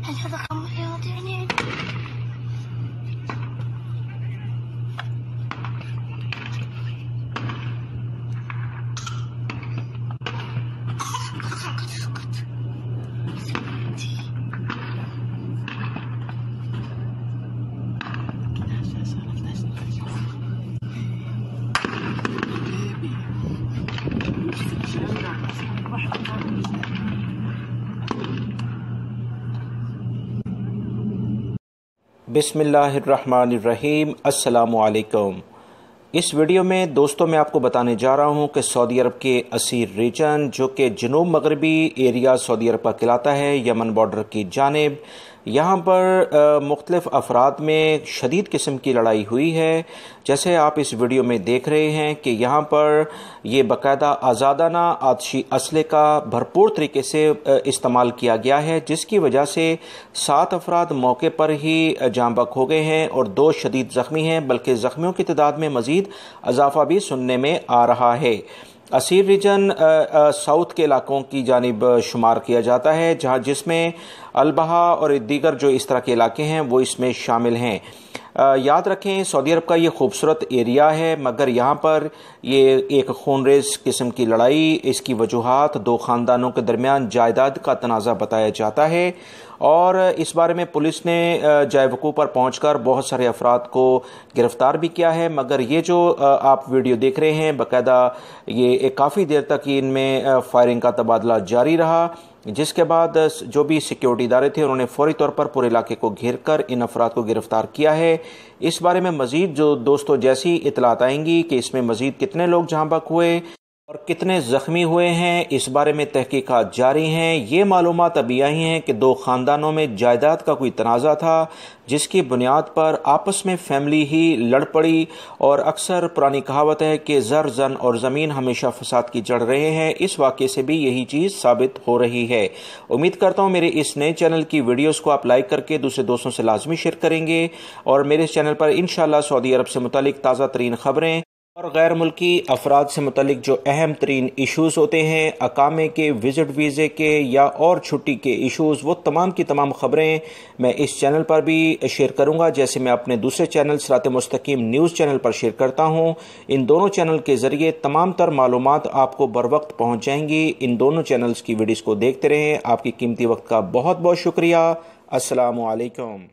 هل هذا خمر يعني؟ बिस्मिल्लाहिर्रहमानिर्रहीम। अस्सलामुअलैकुम। इस वीडियो में दोस्तों मैं आपको बताने जा रहा हूं कि सऊदी अरब के असीर रीजन जो कि जनूब मगरबी एरिया सऊदी अरब का कहलाता है, यमन बॉर्डर की जानिब, यहाँ पर मुख्तलिफ अफराद में शदीद किस्म की लड़ाई हुई है। जैसे आप इस वीडियो में देख रहे हैं कि यहाँ पर ये बाकायदा आज़ादाना आतशी असले का भरपूर तरीके से इस्तेमाल किया गया है, जिसकी वजह से 7 अफराद मौके पर ही जाँ बहक हो गए हैं और 2 शदीद ज़ख्मी हैं, बल्कि ज़ख्मियों की तादाद में मज़ीद इजाफा भी सुनने में आ रहा है। असीर रीजन साउथ के इलाकों की जानिब शुमार किया जाता है, जहाँ जिसमें अलबहा और दीगर जो इस तरह के इलाके हैं वो इसमें शामिल हैं। याद रखें, सऊदी अरब का ये खूबसूरत एरिया है, मगर यहाँ पर ये एक खूनरेज किस्म की लड़ाई, इसकी वजूहात 2 ख़ानदानों के दरमियान जायदाद का तनाज़ा बताया जाता है। और इस बारे में पुलिस ने जाए वक़ूफ़ पर पहुंचकर बहुत सारे अफराद को गिरफ़्तार भी किया है। मगर ये जो आप वीडियो देख रहे हैं, बाकायदा ये काफ़ी देर तक इनमें फायरिंग का तबादला जारी रहा, जिसके बाद जो भी सिक्योरिटी इदारे थे उन्होंने फौरी तौर पर पूरे इलाके को घेर कर इन अफराद को गिरफ्तार किया है। इस बारे में मज़ीद जो दोस्तों जैसी इतलात आएंगी कि इसमें मज़ीद कितने लोग जहाँ बहक हुए और कितने ज़ख्मी हुए हैं, इस बारे में तहकीकात जारी हैं। ये मालूमात अभी आई हैं कि 2 ख़ानदानों में जायदाद का कोई तनाज़ा था, जिसकी बुनियाद पर आपस में फैमिली ही लड़ पड़ी। और अक्सर पुरानी कहावत है कि ज़र जन और ज़मीन हमेशा फसाद की जड़ रहे हैं। इस वाक़े से भी यही चीज़ साबित हो रही है। उम्मीद करता हूँ मेरे इस नए चैनल की वीडियोज़ को आप लाइक करके दूसरे दोस्तों से लाजमी शेयर करेंगे और मेरे इस चैनल पर इंशाअल्लाह सऊदी अरब से मुतालिक ताज़ा तरीन ख़बरें और गैर मुल्की अफराद से मुतालिक जो अहम तरीन इशूज़ होते हैं, अकामे के, विज़िट वीज़े के या और छुट्टी के इशूज़, वो तमाम की तमाम ख़बरें मैं इस चैनल पर भी शेयर करूंगा, जैसे मैं अपने दूसरे चैनल सिरात मुस्तकीम न्यूज़ चैनल पर शेयर करता हूं। इन दोनों चैनल के ज़रिए तमाम तर मालूमात आपको बर वक्त पहुँच जाएंगी। इन दोनों चैनल्स की वीडियोज़ को देखते रहें। आपकी कीमती वक्त का बहुत बहुत शुक्रिया। अस्सलामु अलैकुम।